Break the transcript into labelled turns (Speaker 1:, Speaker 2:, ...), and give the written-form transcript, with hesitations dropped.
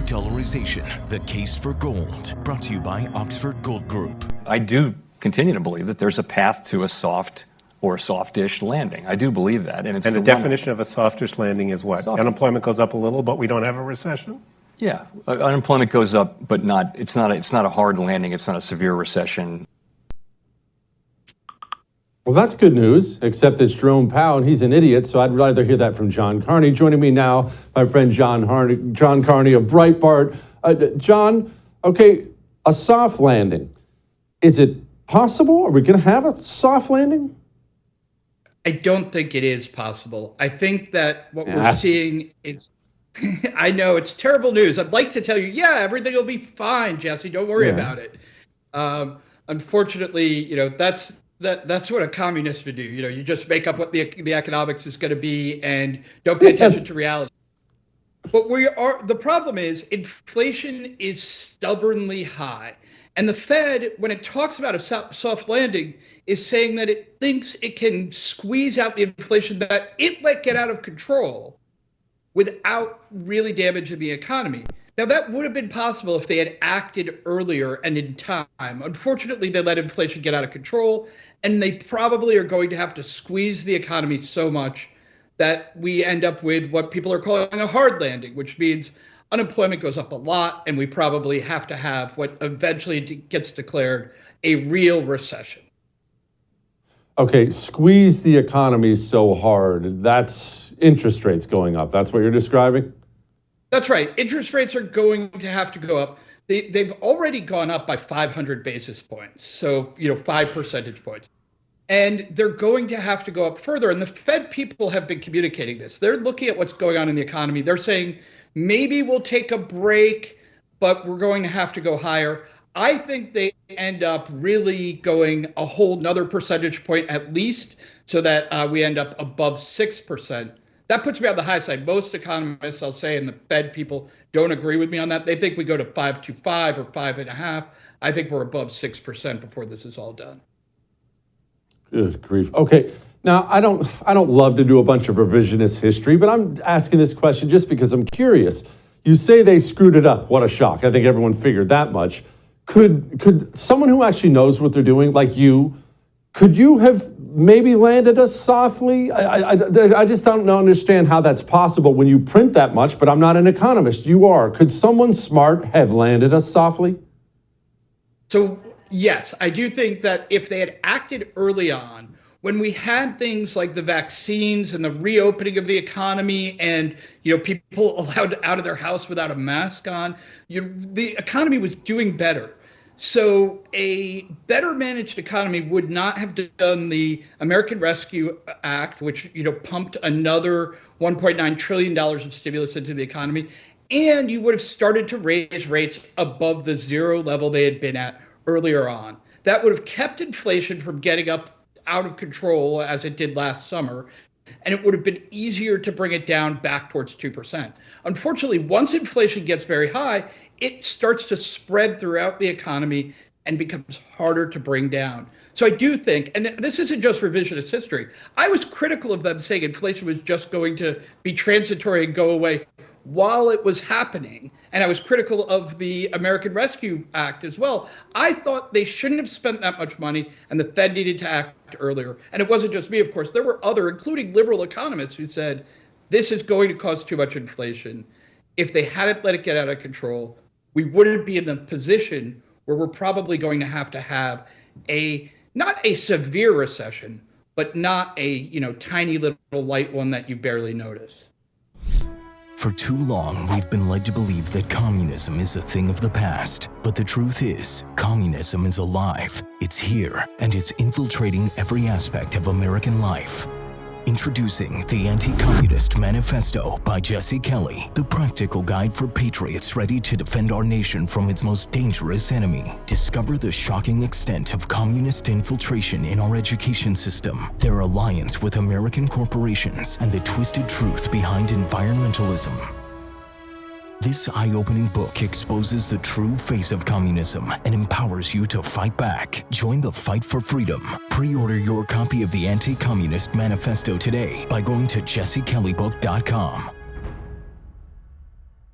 Speaker 1: De-dollarization, the case for gold. Brought to you by Oxford Gold Group.
Speaker 2: I do continue to believe that there's a path to a soft or a softish landing. I do believe that.
Speaker 3: And the definition of a softish landing is what? Unemployment goes up a little, but we don't have a recession?
Speaker 2: Yeah, unemployment goes up, but it's not a hard landing. It's not a severe recession.
Speaker 4: Well, that's good news, except it's Jerome Powell, and he's an idiot, so I'd rather hear that from John Carney. Joining me now, my friend John Carney of Breitbart. John, okay, a soft landing. Is it possible? Are we going to have a soft landing?
Speaker 5: I don't think it is possible. I think that what we're seeing is, I know it's terrible news. I'd like to tell you, yeah, everything will be fine, Jesse. Don't worry about it. Unfortunately, that's what a communist would do. You just make up what the economics is going to be and don't pay attention to reality. But the problem is inflation is stubbornly high. And the Fed, when it talks about a soft landing, is saying that it thinks it can squeeze out the inflation that it let get out of control without really damaging the economy. Now, that would have been possible if they had acted earlier and in time. Unfortunately, they let inflation get out of control, and they probably are going to have to squeeze the economy so much that we end up with what people are calling a hard landing, which means unemployment goes up a lot, and we probably have to have what eventually gets declared a real recession.
Speaker 4: Okay, squeeze the economy so hard. That's interest rates going up. That's what you're describing?
Speaker 5: That's right. Interest rates are going to have to go up. They've already gone up by 500 basis points, so 5 percentage points. And they're going to have to go up further. And the Fed people have been communicating this. They're looking at what's going on in the economy. They're saying, maybe we'll take a break, but we're going to have to go higher. I think they end up really going a whole nother percentage point at least, so that we end up above 6%. That puts me on the high side. Most economists, I'll say, and the Fed people don't agree with me on that. They think we go to 5.25 or 5.5. I think we're above 6% before this is all done.
Speaker 4: Good grief. Okay. Now, I don't love to do a bunch of revisionist history, but I'm asking this question just because I'm curious. You say they screwed it up. What a shock. I think everyone figured that much. Could someone who actually knows what they're doing, like you, could you have maybe landed us softly? I just don't understand how that's possible when you print that much, but I'm not an economist. You are. Could someone smart have landed us softly?
Speaker 5: So, yes, I do think that if they had acted early on, when we had things like the vaccines and the reopening of the economy and people allowed out of their house without a mask on, the economy was doing better. So a better managed economy would not have done the American Rescue Act, which pumped another $1.9 trillion of stimulus into the economy, and you would have started to raise rates above the zero level they had been at earlier on. That would have kept inflation from getting up out of control as it did last summer, and it would have been easier to bring it down back towards 2%. Unfortunately, once inflation gets very high, it starts to spread throughout the economy and becomes harder to bring down. So I do think, and this isn't just revisionist history, I was critical of them saying inflation was just going to be transitory and go away while it was happening. And I was critical of the American Rescue Act as well. I thought they shouldn't have spent that much money and the Fed needed to act earlier. And it wasn't just me, of course. There were other, including liberal economists, who said this is going to cause too much inflation. If they hadn't let it get out of control, we wouldn't be in the position where we're probably going to have not a severe recession, but not a tiny little light one that you barely notice.
Speaker 1: For too long, we've been led to believe that communism is a thing of the past. But the truth is, communism is alive. It's here, and it's infiltrating every aspect of American life. Introducing the Anti-Communist Manifesto by Jesse Kelly, the practical guide for patriots ready to defend our nation from its most dangerous enemy. Discover the shocking extent of communist infiltration in our education system, their alliance with American corporations, and the twisted truth behind environmentalism. This eye-opening book exposes the true face of communism and empowers you to fight back. Join the fight for freedom. Pre-order your copy of the Anti-Communist Manifesto today by going to jessekellybook.com.